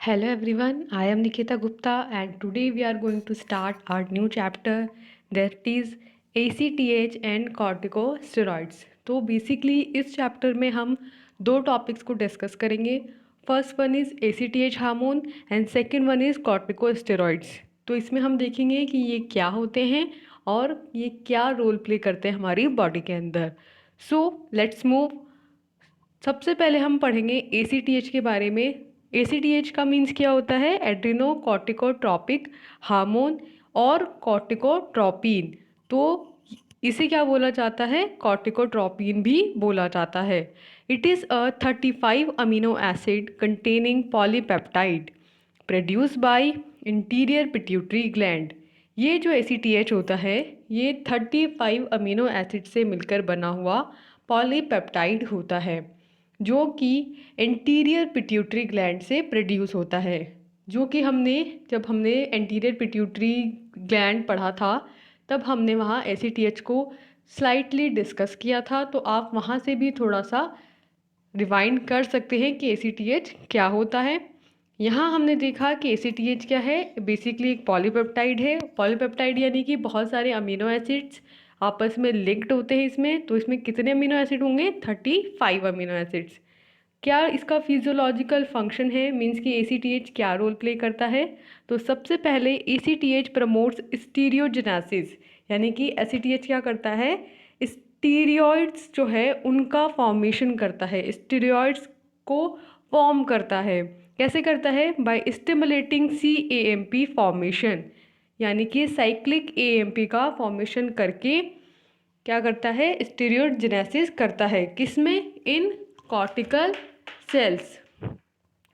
Hello everyone, I am Nikita Gupta and today we are going to start our new chapter that is ACTH and corticosteroids. तो basically इस chapter में हम दो topics को discuss करेंगे. First one is ACTH hormone and second one is corticosteroids. तो इसमें हम देखेंगे कि ये क्या होते हैं और ये क्या रोल प्ले करते हैं हमारी बॉडी के अंदर. So let's move. सबसे पहले हम पढ़ेंगे ACTH के बारे में. ACTH का मीन्स क्या होता है? एड्रिनो कॉर्टिकोट्रॉपिक हार्मोन और कॉर्टिकोट्रॉपिन. तो इसे क्या बोला जाता है? कॉर्टिकोट्रॉपिन भी बोला जाता है. It is a 35 amino acid containing polypeptide produce by interior pituitary gland. ये जो ACTH होता है ये 35 अमीनो एसिड से मिलकर बना हुआ पॉलीपेप्टाइड होता है जो कि एंटीरियर पिट्यूटरी ग्लैंड से प्रोड्यूस होता है. जो कि जब हमने एंटीरियर पिट्यूटरी ग्लैंड पढ़ा था तब हमने वहाँ ACTH को स्लाइटली डिस्कस किया था. तो आप वहाँ से भी थोड़ा सा रिवाइंड कर सकते हैं कि ACTH क्या होता है. यहाँ हमने देखा कि ACTH क्या है. बेसिकली एक पॉलीपेप्टाइड है. पॉलीपेप्टाइड यानी कि बहुत सारे अमीनो एसिड्स आपस में लिंक्ड होते हैं इसमें. तो इसमें कितने अमीनो एसिड होंगे? 35 अमीनो एसिड्स. क्या इसका फिजियोलॉजिकल फंक्शन है, मीन्स कि ACTH क्या रोल प्ले करता है? तो सबसे पहले ACTH प्रमोट्स स्टीरियोजेनेसिस. यानी कि ACTH क्या करता है? स्टीरियॉइड्स जो है उनका फॉर्मेशन करता है. स्टीरियॉइड्स को फॉर्म करता है. कैसे करता है? By stimulating CAMP formation. यानी कि साइक्लिक AMP का फॉर्मेशन करके क्या करता है? स्टीरियोजेनेसिस करता है. किसमें? इन कॉर्टिकल सेल्स.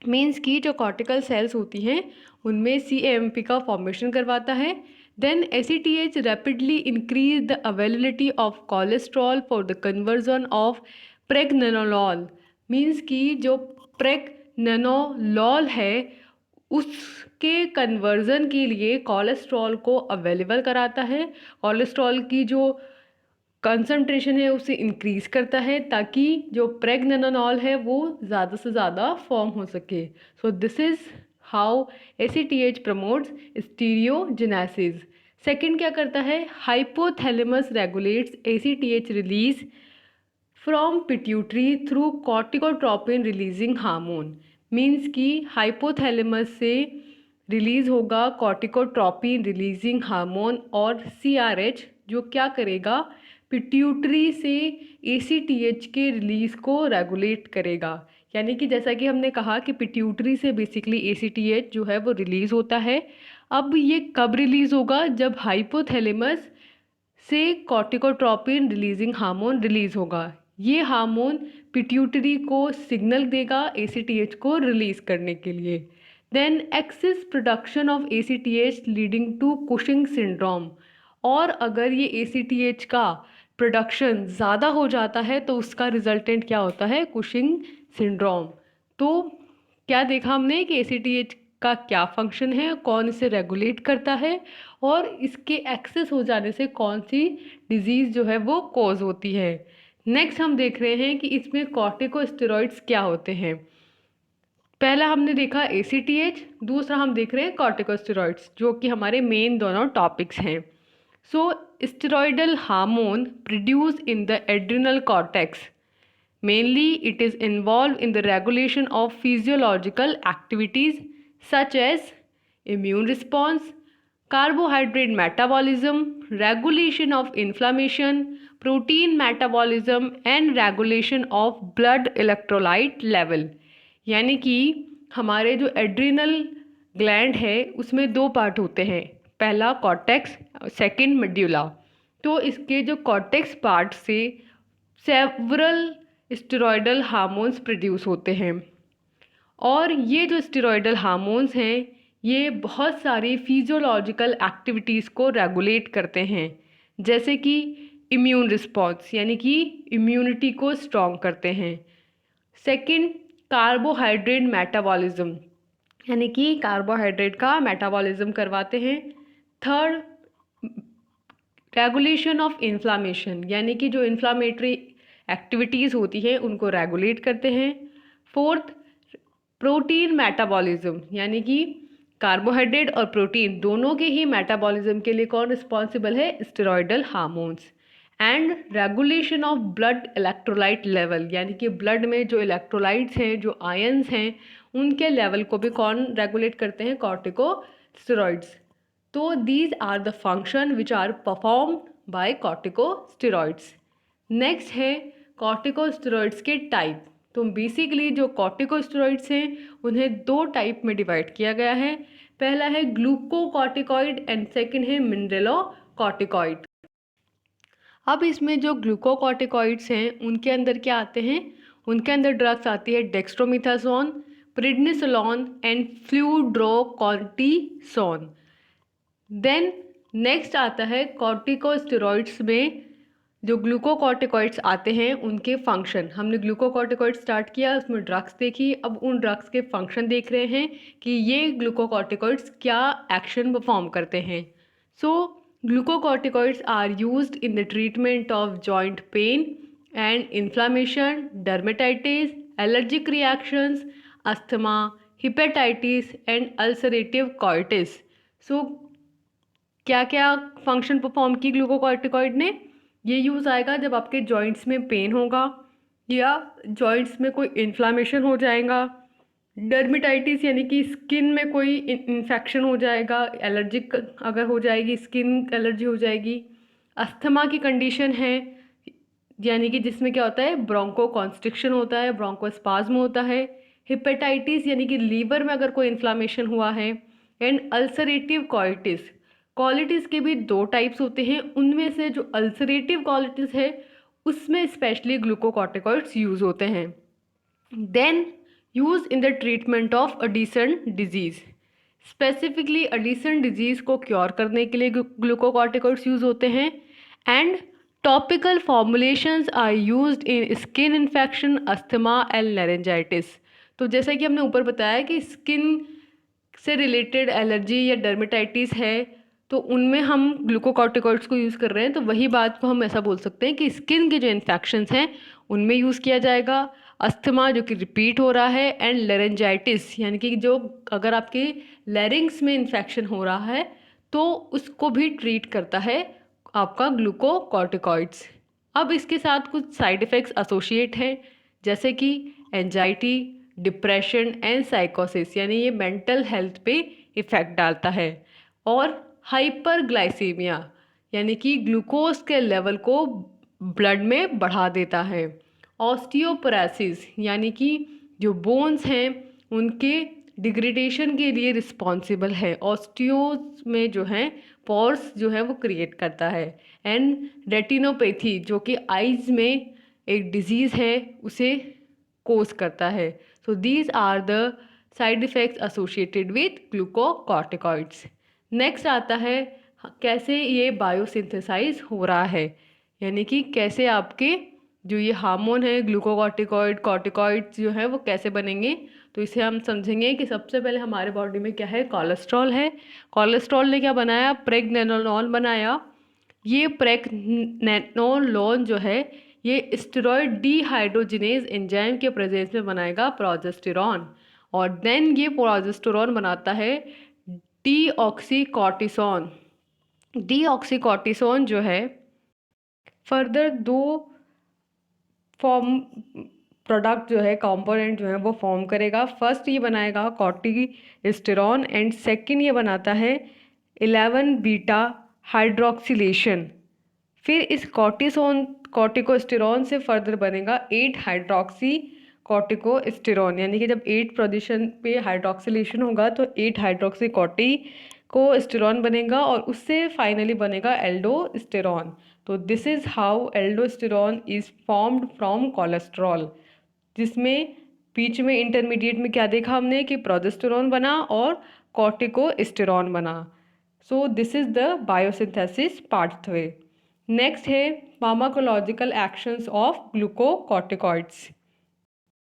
मीन्स की जो कॉर्टिकल सेल्स होती हैं उनमें CAMP का फॉर्मेशन करवाता है. Then ACTH rapidly increase the availability of cholesterol for the conversion of pregnenolone. Means की जो प्रेगनेनोलॉल है उसके कन्वर्जन के लिए कोलेस्ट्रॉल को अवेलेबल कराता है. कोलेस्ट्रॉल की जो कंसंट्रेशन है उसे इंक्रीज करता है ताकि जो प्रेगनेनोलॉल है वो ज़्यादा से ज़्यादा फॉर्म हो सके. So this is how ACTH promotes steroidogenesis. Second क्या करता है? Hypothalamus regulates ACTH release from pituitary through corticotropin releasing hormone. Means कि हाइपोथैलेमस से रिलीज होगा कॉर्टिकोट्रोपिन रिलीजिंग हार्मोन और CRH जो क्या करेगा? पिट्यूटरी से ACTH के रिलीज को रेगुलेट करेगा. यानी कि जैसा कि हमने कहा कि पिट्यूटरी से बेसिकली ACTH जो है वो रिलीज होता है. अब ये कब रिलीज होगा? जब हाइपोथैलेमस से कॉर्टिकोट्रोपिन रिलीजिंग हार्मोन रिलीज होगा. ये हार्मोन पिट्यूटरी को सिग्नल देगा ACTH को रिलीज करने के लिए. Then excess production of ACTH leading to Cushing syndrome. और अगर ये ACTH का प्रोडक्शन ज़्यादा हो जाता है तो उसका रिजल्टेंट क्या होता है? Cushing syndrome. तो क्या देखा हमने कि ACTH का क्या फंक्शन है, कौन इसे रेगुलेट करता है और इसके एक्सेस हो जाने से कौन सी डिजीज़ जो है वो कॉज होती है. नेक्स्ट हम देख रहे हैं कि इसमें कॉर्टिकोस्टेरॉइड्स क्या होते हैं. पहला हमने देखा ACTH, दूसरा हम देख रहे हैं कॉर्टिकोस्टेरॉइड्स जो कि हमारे मेन दोनों टॉपिक्स हैं. So steroidal hormone produce in the adrenal cortex. Mainly, it is involved in the regulation of physiological activities such as immune response, carbohydrate metabolism, regulation of inflammation, protein metabolism and regulation of blood electrolyte level. यानी कि हमारे जो adrenal gland है उसमें दो part होते हैं. पहला कॉर्टेक्स, सेकंड मेड्यूला. तो इसके जो कॉर्टेक्स पार्ट से सेवरल स्टेरॉयडल हार्मोन्स प्रोड्यूस होते हैं. और ये जो स्टेरॉयडल हार्मोन्स हैं ये बहुत सारी फिजियोलॉजिकल एक्टिविटीज़ को रेगुलेट करते हैं. जैसे कि इम्यून रिस्पॉन्स यानी कि इम्यूनिटी को स्ट्रॉन्ग करते हैं. सेकंड, कार्बोहाइड्रेट मेटाबॉलिज्म यानी कि कार्बोहाइड्रेट का मेटाबॉलिज्म करवाते हैं. थर्ड, रेगुलेशन ऑफ इन्फ्लामेशन यानी कि जो इन्फ्लामेटरी एक्टिविटीज़ होती हैं उनको रेगुलेट करते हैं. फोर्थ, प्रोटीन मेटाबॉलिज्म, यानी कि कार्बोहाइड्रेट और प्रोटीन दोनों के ही मेटाबॉलिज्म के लिए कौन रिस्पॉन्सिबल है? Steroidal hormones. And regulation of blood electrolyte level, यानी कि ब्लड में जो इलेक्ट्रोलाइट्स हैं, जो आयंस हैं, उनके लेवल को भी कौन रेगुलेट करते हैं? कॉर्टिकोस्टेरॉइड्स। तो these are the function which are performed by corticosteroids. Next है कॉर्टिकोस्टेरॉइड्स के टाइप। तो बेसिकली जो कॉर्टिकोस्टेरॉइड्स हैं उन्हें दो टाइप में डिवाइड किया गया है। पहला है ग्लूकोकॉर्टिकॉइड एंड सेकंड है मिनरलोकॉर्टिकॉइड। अब इसमें जो ग्लूकोकॉर्टिकॉइड्स हैं उनके अंदर क्या आते हैं? उनके अंदर ड्रग्स आती है डेक्स्ट्रोमिथासोन, प्रिडनिसोलोन एंड फ्लूड्रोकॉर्टिसोन। देन नेक्स्ट आता है कॉर्टिकोस्टेरॉइड्स में जो ग्लूकोकॉर्टिकॉइड्स आते हैं उनके फंक्शन। हमने ग्लूकोकॉर्टिकॉइड स्टार्ट किया, उसमें ड्रग्स देखी, अब उन ड्रग्स के फंक्शन देख रहे हैं कि ये ग्लूकोकॉर्टिकॉइड्स क्या एक्शन परफॉर्म करते हैं। So glucocorticoids are used in the treatment of joint pain and inflammation, dermatitis, allergic reactions, asthma, hepatitis and ulcerative colitis. So क्या क्या फंक्शन परफॉर्म की ग्लूकोकॉर्टिकॉइड ने? ये यूज़ आएगा जब आपके जॉइंट्स में पेन होगा या जॉइंट्स में कोई इन्फ्लामेशन हो जाएगा, डर्मेटाइटिस यानी कि स्किन में कोई इन्फेक्शन हो जाएगा, एलर्जिक अगर हो जाएगी, स्किन एलर्जी हो जाएगी, अस्थमा की कंडीशन है यानी कि जिसमें क्या होता है? ब्रोंको कॉन्स्ट्रिक्शन होता है, ब्रोंकोस्पाज्म होता है, हिपेटाइटिस यानी कि लीवर में अगर कोई इन्फ्लामेशन हुआ है, एंड अल्सरेटिव कॉलिटिस। कॉलिटिस के भी दो टाइप्स होते हैं, उनमें से जो अल्सरेटिव कॉलिटिस है उसमें स्पेशली ग्लूकोकॉर्टिकॉइड्स यूज़ होते हैं। Then use in the treatment of Addison disease. Specifically Addison disease को क्योर करने के लिए ग्लूकोकॉर्टिकॉइड्स यूज़ होते हैं। And topical formulations are used in skin infection, asthma and laryngitis. तो जैसा कि हमने ऊपर बताया कि स्किन से रिलेटेड एलर्जी या डर्मेटाइटिस है तो उनमें हम ग्लूकोकॉर्टिकॉइड्स को यूज़ कर रहे हैं, तो वही बात को हम ऐसा बोल सकते हैं कि स्किन के जो इन्फेक्शंस हैं उनमें यूज़ किया जाएगा। अस्थमा जो कि रिपीट हो रहा है, एंड लेरेंजाइटिस यानी कि जो अगर आपके लेरिंग्स में इन्फेक्शन हो रहा है तो उसको भी ट्रीट करता है आपका ग्लूकोकॉर्टिकॉइड्स। अब इसके साथ कुछ साइड इफ़ेक्ट्स एसोसिएट हैं, जैसे कि एंजाइटी, डिप्रेशन एंड साइकोसिस, यानी ये मेंटल हेल्थ पे इफ़ेक्ट डालता है। और हाइपरग्लाइसीमिया यानी कि ग्लूकोज के लेवल को ब्लड में बढ़ा देता है। ऑस्टियोपोरोसिस यानी कि जो बोन्स हैं उनके डिग्रेडेशन के लिए रिस्पॉन्सिबल है। ऑस्टियोज में जो है पोर्स जो है वो क्रिएट करता है। एंड रेटिनोपैथी जो कि आइज़ में एक डिजीज़ है उसे कोज करता है। So these are the side effects associated with glucocorticoids. Next आता है कैसे ये बायोसिंथेसाइज हो रहा है, यानी कि कैसे आपके जो ये हार्मोन है ग्लूकोकॉर्टिकॉइड, कॉर्टिकॉइड्स जो है वो कैसे बनेंगे। तो इसे हम समझेंगे कि सबसे पहले हमारे बॉडी में क्या है? कोलेस्ट्रॉल है। कोलेस्ट्रॉल ने क्या बनाया? प्रेगनेनोलोन बनाया। ये प्रेगनेनोलोन जो है ये स्टेरॉयड डीहाइड्रोजिनेज एंजाइम के प्रेजेंस में बनाएगा प्रोजेस्टेरॉन, और देन ये प्रोजेस्टेरॉन बनाता है डीऑक्सीकॉर्टिसोन। डीऑक्सीकॉर्टिसोन जो है फर्दर दो फॉर्म प्रोडक्ट जो है कंपोनेंट जो है वो फॉर्म करेगा। फर्स्ट ये बनाएगा कॉर्टिस्टेरॉन एंड सेकंड ये बनाता है 11 बीटा हाइड्रोक्सिलेशन। फिर इस कॉर्टिकोस्टेरॉन से फर्दर बनेगा 8 हाइड्रोक्सी कॉर्टिकोस्टेरॉन, यानी कि जब 8 पोजीशन पे हाइड्रोक्सिलेशन होगा तो 8 हाइड्रोक्सी कॉर्टिकोस्टेरॉन बनेगा और उससे फाइनली बनेगा एल्डोस्टेरॉन। तो this is how aldosterone is formed from cholesterol, जिसमें बीच में इंटरमीडिएट में क्या देखा हमने कि प्रोजेस्टेरॉन बना और कॉर्टिकोस्टेरॉन बना। सो this is the biosynthesis pathway. Next है फार्माकोलॉजिकल एक्शंस ऑफ ग्लूकोकॉर्टिकॉइड्स।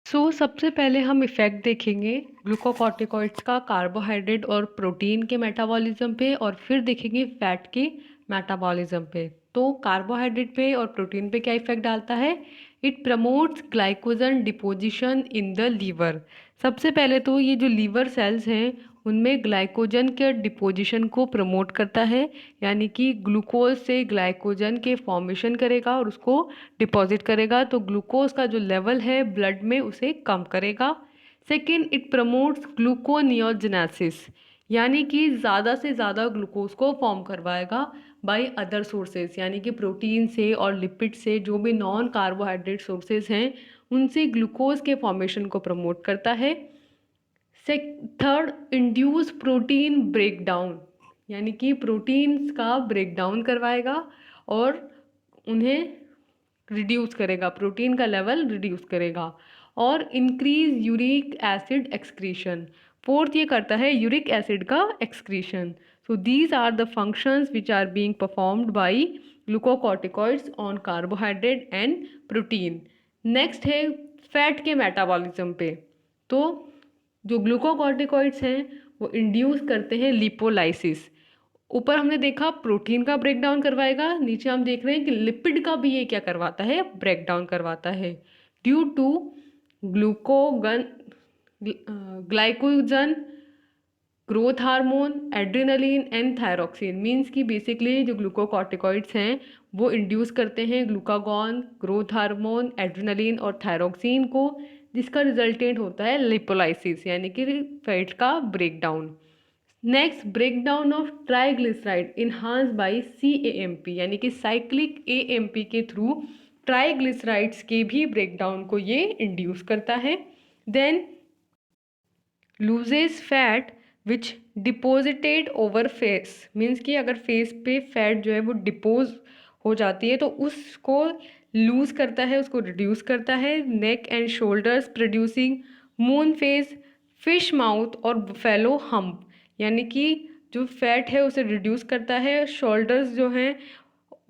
सो सबसे पहले हम इफ़ेक्ट देखेंगे ग्लूकोकॉर्टिकॉइड्स का कार्बोहाइड्रेट और प्रोटीन के मेटाबॉलिज्म पे, और फिर देखेंगे फैट के मेटाबॉलिज्म पे। तो कार्बोहाइड्रेट पे और प्रोटीन पे क्या इफेक्ट डालता है? It promotes glycogen deposition in the liver. सबसे पहले तो ये जो लीवर सेल्स हैं उनमें ग्लाइकोजन के डिपोजिशन को प्रमोट करता है, यानी कि ग्लूकोज से ग्लाइकोजन के फॉर्मेशन करेगा और उसको डिपॉजिट करेगा, तो ग्लूकोज का जो लेवल है ब्लड में उसे कम करेगा। सेकेंड, इट प्रमोट्स ग्लूकोनियोजेनेसिस, यानी कि ज़्यादा से ज़्यादा ग्लूकोज को फॉर्म करवाएगा बाय अदर सोर्सेज, यानी कि प्रोटीन से और लिपिड से, जो भी नॉन कार्बोहाइड्रेट सोर्सेज हैं उनसे ग्लूकोज के फॉर्मेशन को प्रमोट करता है। थर्ड, इंड्यूस प्रोटीन ब्रेकडाउन, यानी कि प्रोटीन्स का ब्रेकडाउन करवाएगा और उन्हें रिड्यूस करेगा, प्रोटीन का लेवल रिड्यूस करेगा। और increase uric acid excretion, fourth ये करता है यूरिक एसिड का excretion. So these are the functions which are being performed by glucocorticoids on carbohydrate and protein. Next है फैट के मेटाबॉलिज्म पे। तो जो ग्लूकोकॉर्टिकॉइड्स हैं वो इंड्यूस करते हैं लिपोलाइसिस। ऊपर हमने देखा प्रोटीन का ब्रेकडाउन करवाएगा, नीचे हम देख रहे हैं कि लिपिड का भी ये क्या करवाता है? ब्रेकडाउन करवाता है। Due to glucagon glycogen growth hormone, adrenaline and thyroxine, means कि बेसिकली जो ग्लूकोकॉर्टिकॉइड्स हैं वो इंड्यूस करते हैं ग्लूकागॉन, ग्रोथ हार्मोन, एड्रेनलिन और थायरोक्सिन को, जिसका रिजल्टेंट होता है लिपोलाइसिस, यानी कि फैट का breakdown. Next, breakdown of triglyceride enhance by CAMP, यानी कि साइक्लिक AMP के थ्रू ट्राइग्लिसराइड्स के भी ब्रेकडाउन को ये इंड्यूस करता है। Then loses fat which deposited over face, means कि अगर फेस पे फैट जो है वो डिपोज हो जाती है तो उसको लूज करता है, उसको रिड्यूस करता है। Neck and shoulders producing moon face, fish mouth और बफेलो हम्प, यानी कि जो फैट है उसे रिड्यूस करता है। शोल्डर्स जो हैं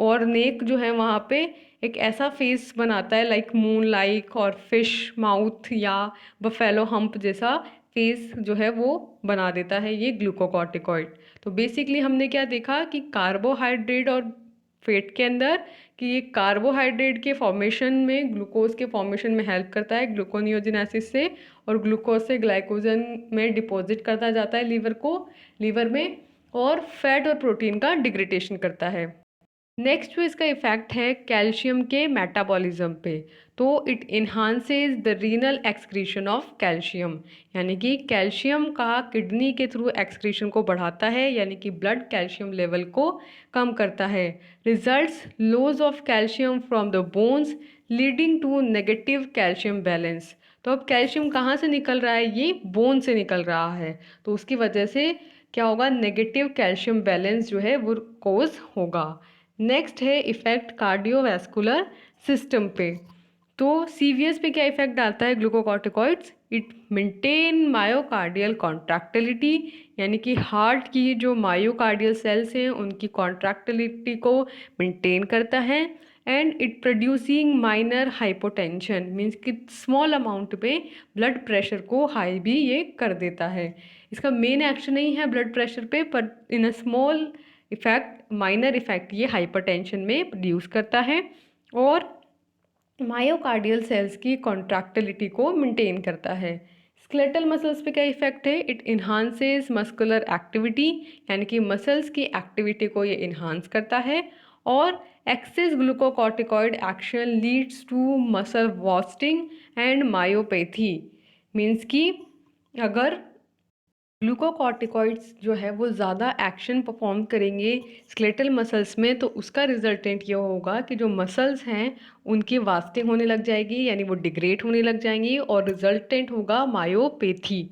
और नेक जो है वहाँ पे एक ऐसा फेस बनाता है लाइक मून लाइक, और फिश माउथ या बफेलो हम्प जैसा फेस जो है वो बना देता है ये ग्लूकोकॉर्टिकॉइड। तो बेसिकली हमने क्या देखा कि कार्बोहाइड्रेट और फैट के अंदर कि ये कार्बोहाइड्रेट के फॉर्मेशन में, ग्लूकोज के फॉर्मेशन में हेल्प करता है ग्लूकोनियोजेनेसिस से, और ग्लूकोज से ग्लाइकोजन में डिपॉजिट करता जाता है लीवर में, और फैट और प्रोटीन का डिग्रेडेशन करता है। नेक्स्ट जो इसका इफेक्ट है कैल्शियम के मेटाबॉलिज्म पे, तो it enhances the renal excretion of calcium, यानी कि कैल्शियम का किडनी के थ्रू एक्सक्रीशन को बढ़ाता है, यानी कि ब्लड कैल्शियम लेवल को कम करता है। Results loss of calcium from the bones leading to negative calcium balance. तो अब कैल्शियम कहाँ से निकल रहा है? ये बोन से निकल रहा है, तो उसकी वजह से क्या होगा? नेगेटिव कैल्शियम बैलेंस जो है वो कोज होगा। नेक्स्ट है इफेक्ट कार्डियोवैस्कुलर सिस्टम पे। तो CVS पे क्या इफेक्ट डालता है glucocorticoids? It maintain myocardial contractility, यानी कि हार्ट की जो मायोकार्डियल सेल्स हैं उनकी कॉन्ट्रैक्टिलिटी को मेंटेन करता है। And it producing minor hypotension, means कि स्मॉल अमाउंट पे ब्लड प्रेशर को हाई भी ये कर देता है। इसका मेन एक्शन नहीं है ब्लड प्रेशर पे, पर in a small effect, minor effect ये हाइपरटेंशन में प्रोड्यूस करता है और मायोकार्डियल सेल्स की कॉन्ट्रैक्टिलिटी को मेंटेन करता है। स्केलेटल मसल्स पे क्या इफेक्ट है? इट इन्हांसेस मस्कुलर एक्टिविटी, यानी कि मसल्स की एक्टिविटी को ये इन्हांस करता है। और excess glucocorticoid action leads to muscle wasting and myopathy, means कि अगर ग्लूकोकॉर्टिकॉइड्स जो है वो ज़्यादा एक्शन परफॉर्म करेंगे स्केलेटल मसल्स में, तो उसका रिजल्टेंट ये होगा कि जो मसल्स हैं उनकी वास्टिंग होने लग जाएगी, यानी वो डिग्रेड होने लग जाएंगी, और रिजल्टेंट होगा मायोपैथी।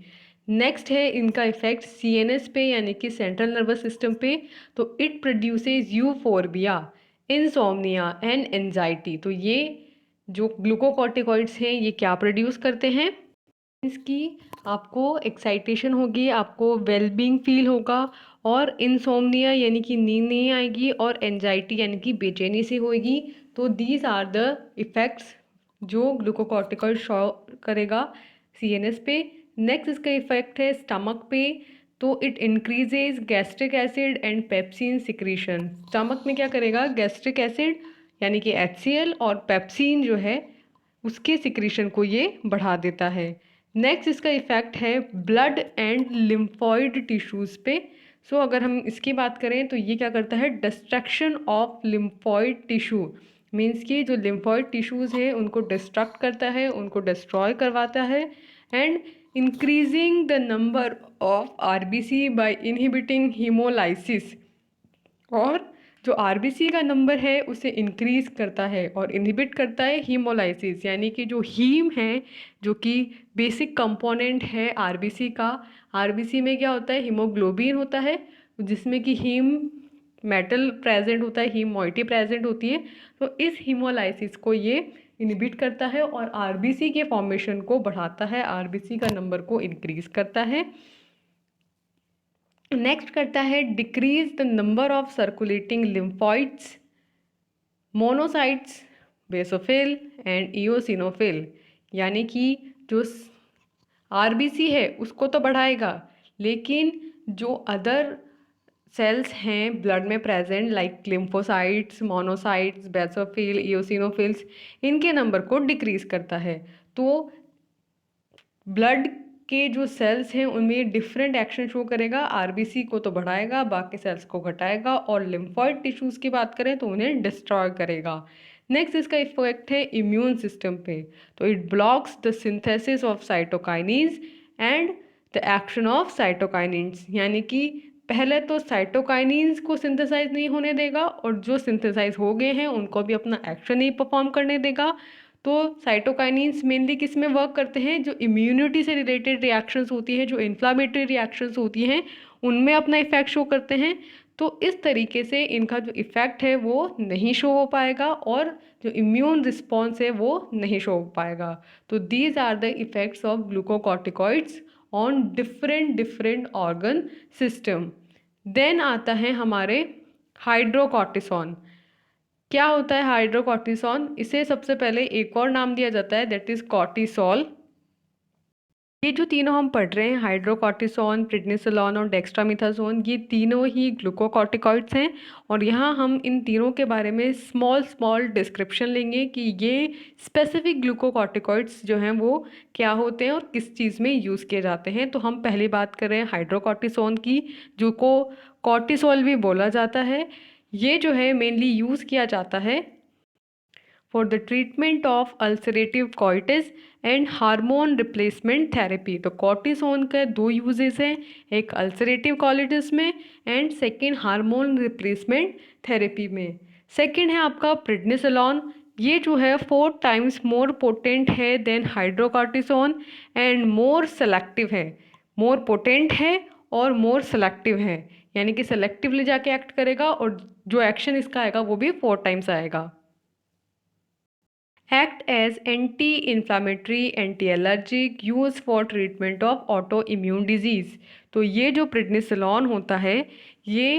नेक्स्ट है इनका इफेक्ट CNS पे, यानी कि सेंट्रल नर्वस सिस्टम पे। तो it produces euphorbia, insomnia and anxiety. तो ये जो ग्लूकोकॉर्टिकॉइड्स हैं ये क्या प्रोड्यूस करते हैं? इसकी आपको एक्साइटेशन होगी, आपको वेलबींग फील होगा, और इंसोम्निया यानी कि नींद नहीं आएगी, और एंजाइटी यानी कि बेचैनी सी होगी। तो दीज आर द इफ़ेक्ट्स जो ग्लूकोकॉर्टिकॉइड शो करेगा CNS पे। नेक्स्ट इसका इफेक्ट है स्टमक पे। तो it increases gastric acid and pepsin secretion. Stomach में क्या करेगा, गैस्ट्रिक एसिड यानी कि HCl और पेप्सिन जो है उसके सिक्रीशन को ये बढ़ा देता है। नेक्स्ट इसका इफेक्ट है ब्लड एंड लिम्फॉइड टिश्यूज़ पे। सो अगर हम इसकी बात करें तो ये क्या करता है, destruction of lymphoid tissue, means कि जो लिम्फॉइड टिश्यूज़ हैं उनको डिस्ट्रक्ट करता है, उनको डिस्ट्रॉय करवाता है। And increasing the number of RBC by inhibiting haemolysis, और जो RBC का नंबर है उसे इंक्रीज करता है और इनहिबिट करता है हीमोलाइसिस, यानी कि जो हीम है, जो कि बेसिक कंपोनेंट है RBC का। RBC में क्या होता है, हीमोग्लोबिन होता है जिसमें कि हीम मेटल प्रेजेंट होता है, हीम मॉइटी प्रेजेंट होती है। तो इस हीमोलाइसिस को ये इनहिबिट करता है और RBC के फॉर्मेशन को बढ़ाता है, RBC का नंबर को इंक्रीज करता है। नेक्स्ट करता है decrease the number of circulating lymphoids, monocytes, basophil and eosinophil, यानी कि जो RBC है उसको तो बढ़ाएगा, लेकिन जो अदर सेल्स हैं ब्लड में present like lymphocytes, monocytes, basophil, eosinophils, इनके नंबर को डिक्रीज करता है। तो ब्लड के जो सेल्स हैं उनमें डिफरेंट एक्शन शो करेगा, RBC को तो बढ़ाएगा, बाकी सेल्स को घटाएगा, और लिम्फॉइड टिश्यूज़ की बात करें तो उन्हें डिस्ट्रॉय करेगा। नेक्स्ट इसका इफेक्ट है इम्यून सिस्टम पे। तो it blocks the synthesis of cytokinins and the action of cytokinins, यानी कि पहले तो साइटोकाइनिन्स को सिंथेसाइज नहीं होने देगा और जो सिंथेसाइज हो गए हैं उनको भी अपना एक्शन नहीं परफॉर्म करने देगा। तो साइटोकाइनिन्स मेनली किस में वर्क करते हैं, जो इम्यूनिटी से रिलेटेड रिएक्शंस होती हैं, जो इन्फ्लामेटरी रिएक्शंस होती हैं, उनमें अपना इफेक्ट शो करते हैं। तो इस तरीके से इनका जो इफेक्ट है वो नहीं शो हो पाएगा और जो इम्यून रिस्पॉन्स है वो नहीं शो हो पाएगा। तो these are the effects of glucocorticoids on different different organ system. Then आता है हमारे हाइड्रोकॉर्टिसोन। क्या होता है हाइड्रोकॉर्टिसोन, इसे सबसे पहले एक और नाम दिया जाता है, दैट इज कॉर्टिसोल। ये जो तीनों हम पढ़ रहे हैं, हाइड्रोकॉर्टिसोन, प्रेडनिसोलोन और डेक्स्ट्रामिथासोन, ये तीनों ही ग्लूकोकॉर्टिकॉइड्स हैं। और यहाँ हम इन तीनों के बारे में स्मॉल स्मॉल डिस्क्रिप्शन लेंगे कि ये स्पेसिफिक ग्लूकोकॉर्टिकॉइड्स जो हैं वो क्या होते हैं और किस चीज़ में यूज़ किए जाते हैं। तो हम पहली बात कर रहे हैं हाइड्रोकॉर्टिसोन की, जो को कॉर्टिसोल भी बोला जाता है। ये जो है मेनली यूज़ किया जाता है for the treatment of ulcerative colitis and hormone replacement therapy. तो कॉर्टिसोन के दो यूजेस हैं, एक अल्सरेटिव कोलिटिस में and second hormone replacement therapy में। सेकेंड है आपका प्रेडनिसोलोन। ये जो है 4 टाइम्स मोर पोटेंट है than hydrocortisone and more selective है। मोर पोटेंट है और मोर सेलेक्टिव है, यानी कि सेलेक्टिवली जाके एक्ट करेगा और जो एक्शन इसका आएगा वो भी 4 टाइम्स आएगा। Act as anti-inflammatory, anti-allergic, used for treatment of autoimmune disease। तो ये जो प्रेडनिसोलोन होता है ये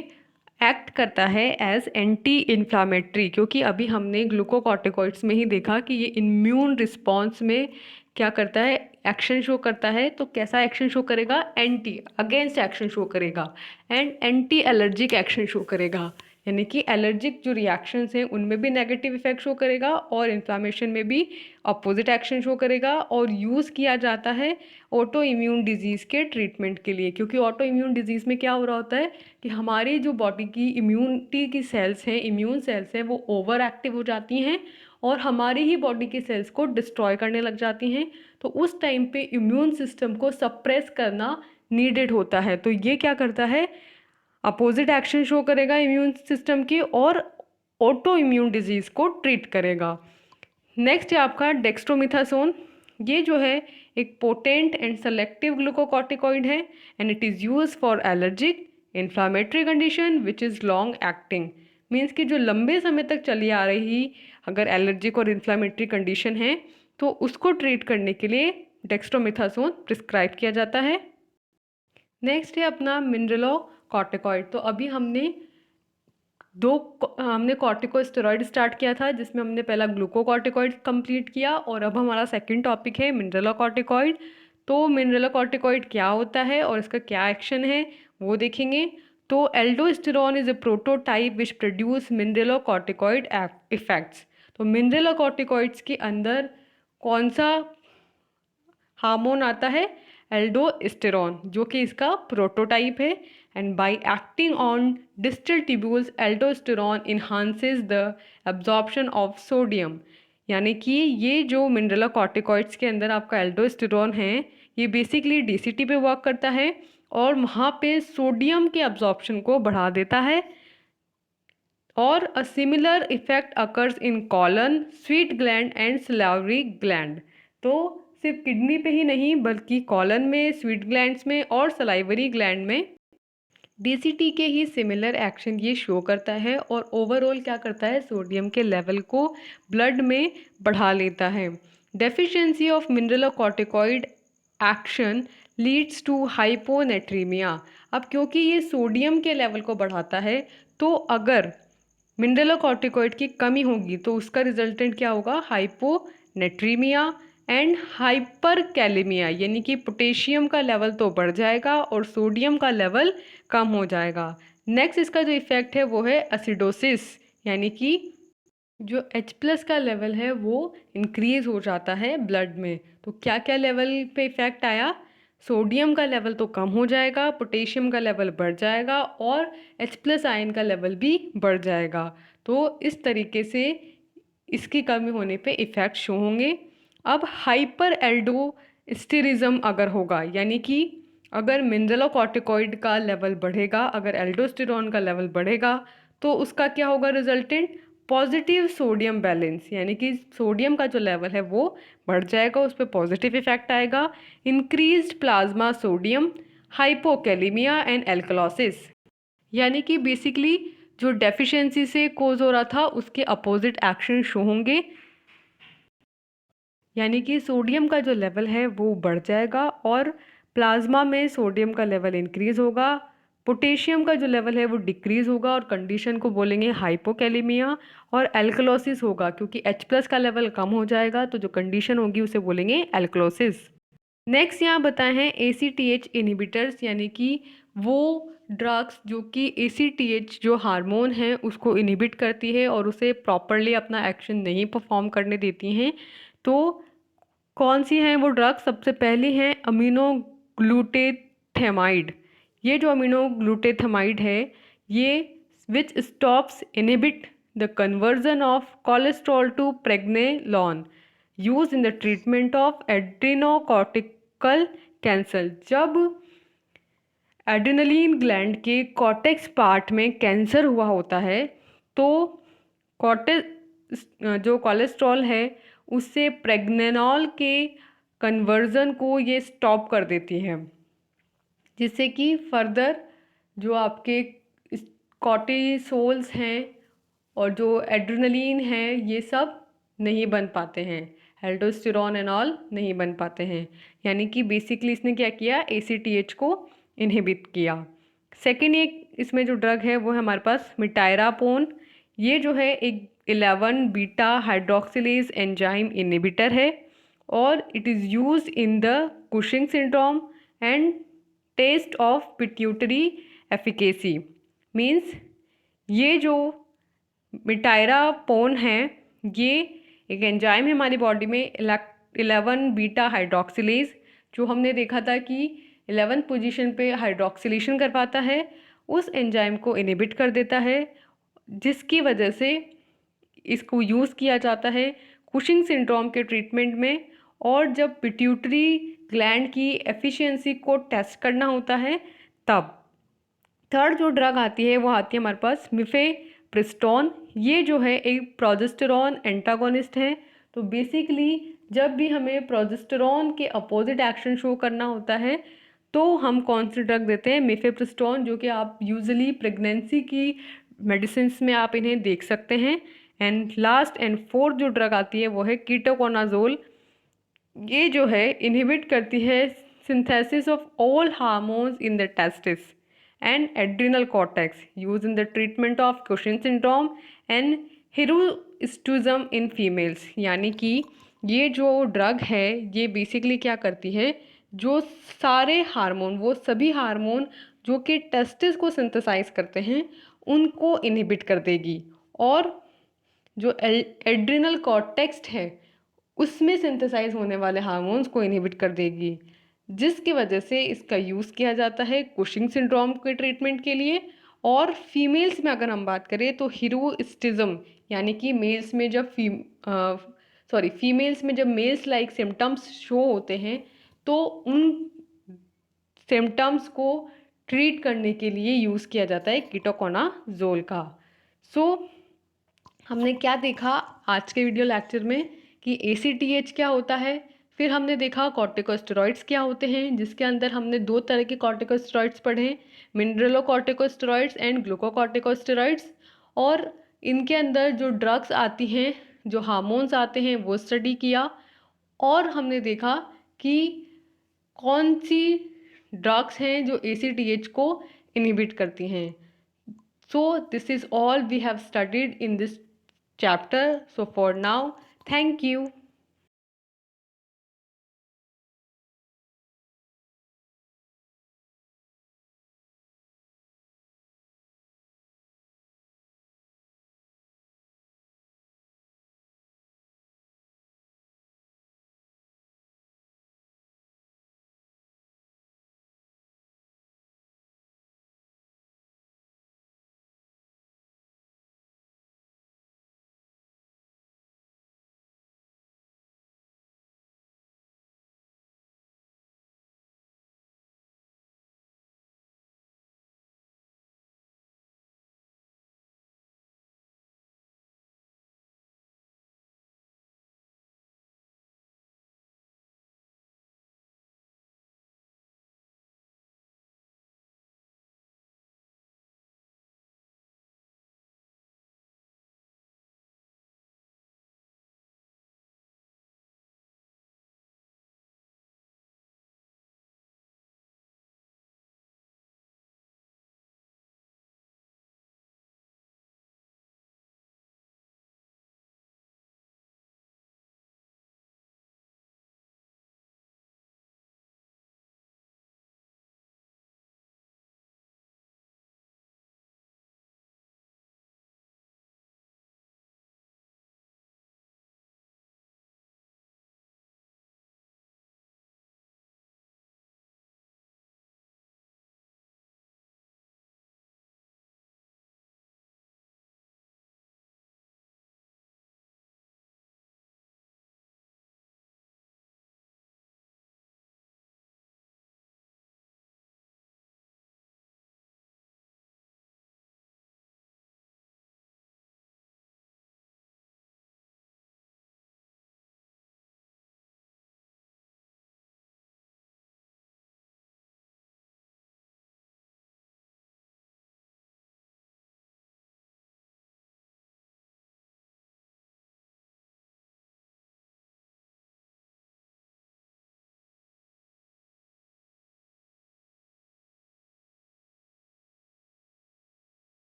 एक्ट करता है एज एंटी इन्फ्लामेटरी, क्योंकि अभी हमने ग्लूकोकॉर्टिकॉइड्स में ही देखा कि ये इम्यून रिस्पॉन्स में क्या करता है, एक्शन शो करता है। तो कैसा एक्शन शो करेगा, एंटी अगेंस्ट एक्शन शो करेगा and anti allergic action show करेगा, यानी कि एलर्जिक जो रिएक्शंस हैं उनमें भी नेगेटिव इफेक्ट शो करेगा और इन्फ्लामेशन में भी अपोजिट एक्शन शो करेगा। और यूज़ किया जाता है ऑटो इम्यून डिजीज़ के ट्रीटमेंट के लिए, क्योंकि ऑटो इम्यून डिजीज़ में क्या हो रहा होता है कि हमारी जो बॉडी की इम्यूनिटी की सेल्स हैं, इम्यून सेल्स हैं, वो ओवर एक्टिव हो जाती हैं और हमारी ही बॉडी की सेल्स को डिस्ट्रॉय करने लग जाती हैं। तो उस टाइम पे इम्यून सिस्टम को सप्रेस करना नीडेड होता है। तो ये क्या करता है, अपोजिट एक्शन शो करेगा इम्यून सिस्टम की और ऑटो इम्यून डिजीज़ को ट्रीट करेगा। नेक्स्ट है आपका डेक्स्ट्रोमिथासोन। ये जो है एक पोटेंट एंड सेलेक्टिव ग्लूकोकॉर्टिकॉइड है and it is use for allergic inflammatory condition which is long acting. Means कि जो लंबे समय तक चली आ रही अगर एलर्जिक और इन्फ्लामेटरी कंडीशन है तो उसको ट्रीट करने के लिए डेक्स्ट्रोमिथासोन प्रिस्क्राइब किया जाता है। नेक्स्ट है अपना मिनरलोकॉर्टिकॉइड। तो अभी हमने कॉर्टिकोस्टेरॉइड स्टार्ट किया था जिसमें हमने पहला ग्लूकोकॉर्टिकॉइड कंप्लीट किया और अब हमारा सेकंड टॉपिक है मिनरलोकॉर्टिकॉइड। तो मिनरलोकॉर्टिकॉइड क्या होता है और इसका क्या एक्शन है वो देखेंगे। तो aldosterone is a prototype which produce mineralocorticoid effects. तो मिनरलोकॉर्टिकॉइड्स के अंदर कौन सा हार्मोन आता है? एल्डोस्टेरॉन, जो कि इसका प्रोटोटाइप है। And bye acting on distal tubules aldosterone enhances the absorption of sodium. यानी कि ये जो मिनरलोकॉर्टिकॉइड्स के अंदर आपका एल्डोस्टेरॉन है, ये बेसिकली डीसीटी पे वर्क करता है और वहाँ पे सोडियम के एब्जॉर्प्शन को बढ़ा देता है। और a similar effect occurs in colon, sweet gland and salivary gland. तो सिर्फ किडनी पे ही नहीं बल्कि कॉलन में, स्वीट ग्लैंड्स में और सलाइवरी ग्लैंड में डीसीटी के ही सिमिलर एक्शन ये शो करता है और ओवरऑल क्या करता है, सोडियम के लेवल को ब्लड में बढ़ा लेता है। Deficiency of mineralocorticoid action leads to hyponatraemia. अब क्योंकि ये सोडियम के लेवल को बढ़ाता है, तो अगर मिनरलोकॉर्टिकॉइड की कमी होगी तो उसका रिजल्टेंट क्या होगा, हाइपोनेट्रीमिया एंड हाइपरकैलेमिया। यानी कि पोटेशियम का लेवल तो बढ़ जाएगा और सोडियम का लेवल कम हो जाएगा। नेक्स्ट इसका जो इफेक्ट है वो है एसिडोसिस, यानी कि जो H+ का लेवल है वो इंक्रीज हो जाता है ब्लड में। तो क्या क्या लेवल पे इफेक्ट आया, सोडियम का लेवल तो कम हो जाएगा, पोटेशियम का लेवल बढ़ जाएगा और H+ आयन का लेवल भी बढ़ जाएगा। तो इस तरीके से इसकी कमी होने पे इफेक्ट शो होंगे। अब हाइपर एल्डोस्टेरिज्म अगर होगा, यानी कि अगर मिनरलोकॉर्टिकॉइड का लेवल बढ़ेगा, अगर एल्डोस्टेरॉन का लेवल बढ़ेगा, तो उसका क्या होगा रिजल्टेंट, पॉजिटिव सोडियम बैलेंस। यानी कि सोडियम का जो लेवल है वो बढ़ जाएगा, उस पर पॉजिटिव इफेक्ट आएगा। Increased plasma sodium, hypokalemia and alkalosis. यानी कि बेसिकली जो डेफिशिएंसी से कोज हो रहा था उसके अपोजिट एक्शन शो होंगे। यानी कि सोडियम का जो लेवल है वो बढ़ जाएगा और प्लाज्मा में सोडियम का लेवल इंक्रीज होगा, पोटेशियम का जो लेवल है वो डिक्रीज होगा और कंडीशन को बोलेंगे हाइपोकैलेमिया। और एल्कलोसिस होगा क्योंकि H+ का लेवल कम हो जाएगा, तो जो कंडीशन होगी उसे बोलेंगे एल्कलोसिस। नेक्स्ट यहाँ बताए हैं ACTH इनहिबिटर्स, यानी कि वो ड्रग्स जो कि ACTH जो हार्मोन है उसको इनहिबिट करती है और उसे प्रॉपरली अपना एक्शन नहीं परफॉर्म करने देती हैं। तो कौन सी हैं वो ड्रग्स? सबसे पहली है अमीनोग्लूटेथेमाइड। ये जो अमीनोग्लूटेथेमाइड है ये which stops inhibit the conversion of cholesterol to pregnenolone use in the treatment of adrenocortical cancer. जब एड्रेनलिन ग्लैंड के कॉर्टेक्स पार्ट में कैंसर हुआ होता है तो कॉर्टेक्स जो कोलेस्ट्रॉल है उससे प्रेग्नेनॉल के कन्वर्जन को ये स्टॉप कर देती है, जिससे कि फर्दर जो आपके कॉर्टिसोल्स हैं और जो एड्रेनलिन है ये सब नहीं बन पाते हैं, एल्डोस्टेरॉन एंड ऑल नहीं बन पाते हैं। यानी कि बेसिकली इसने क्या किया, ACTH को इनहिबिट किया। सेकेंड एक इसमें जो ड्रग है वो है हमारे पास मिटायरापोन। ये जो है एक 11 बीटा हाइड्रोक्सिलेज एंजाइम इनहिबिटर है और it is use in the Cushing syndrome and test of pituitary efficacy. Means ये जो मिटायरापोन है ये एक एंजाइम है हमारी बॉडी में 11 बीटा हाइड्रोक्सिलेज, जो हमने देखा था कि 11 पोजीशन पे हाइड्रोक्सिलेशन करवाता है, उस एंजाइम को इनहिबिट कर देता है, जिसकी वजह से इसको यूज़ किया जाता है कुशिंग सिंड्रोम के ट्रीटमेंट में। और जब पिट्यूटरी ग्लैंड की एफिशिएंसी को टेस्ट करना होता है तब। थर्ड जो ड्रग आती है वो आती है हमारे पास मिफेप्रिस्टोन। ये जो है एक प्रोजेस्टेरॉन एंटागोनिस्ट है। तो बेसिकली जब भी हमें प्रोजेस्टेरॉन के अपोजिट एक्शन शो करना होता है तो हम कौन सी ड्रग देते हैं, मिफेप्रिस्टोन, जो कि आप यूजुअली प्रेगनेंसी की मेडिसिन में आप इन्हें देख सकते हैं। एंड लास्ट एंड फोर्थ जो ड्रग आती है वो है कीटोकोनाजोल। ये जो है इनहिबिट करती है synthesis of all hormones in the testis and adrenal cortex used in the treatment of Cushing syndrome and hirsutism in females। यानी कि ये जो ड्रग है ये बेसिकली क्या करती है, जो सारे हार्मोन, वो सभी हार्मोन जो कि टेस्टिस को सिंथेसाइज करते हैं, उनको इनहिबिट कर देगी। और जो एड्रिनल कॉर्टेक्स है, उसमें सिंथेसाइज होने वाले हार्मोन्स को इनहिबिट कर देगी, जिसकी वजह से इसका यूज़ किया जाता है कुशिंग सिंड्रोम के ट्रीटमेंट के लिए। और फीमेल्स में अगर हम बात करें तो हिरोस्टिज्म, यानी कि मेल्स में जब फीमेल्स में जब मेल्स लाइक सिम्टम्स शो होते हैं, तो उन सिम्टम्स को ट्रीट करने के लिए यूज़ किया जाता है कीटोकोनाजोल का। सो हमने क्या देखा आज के वीडियो लेक्चर में कि ACTH क्या होता है, फिर हमने देखा कॉर्टिकोस्टेरॉइड्स क्या होते हैं, जिसके अंदर हमने दो तरह के कॉर्टिकोस्टेरॉइड्स पढ़े, मिनरलोकॉर्टिकोस्टेरॉइड्स एंड ग्लूकोकॉर्टिकोस्टेरॉइड्स। और इनके अंदर जो ड्रग्स आती हैं, जो हार्मोन्स आते हैं, वो स्टडी किया। और हमने देखा कि कौन सी ड्रग्स हैं जो ACTH को इनहिबिट करती हैं। So this is all we have studied in this chapter. So for now, thank you.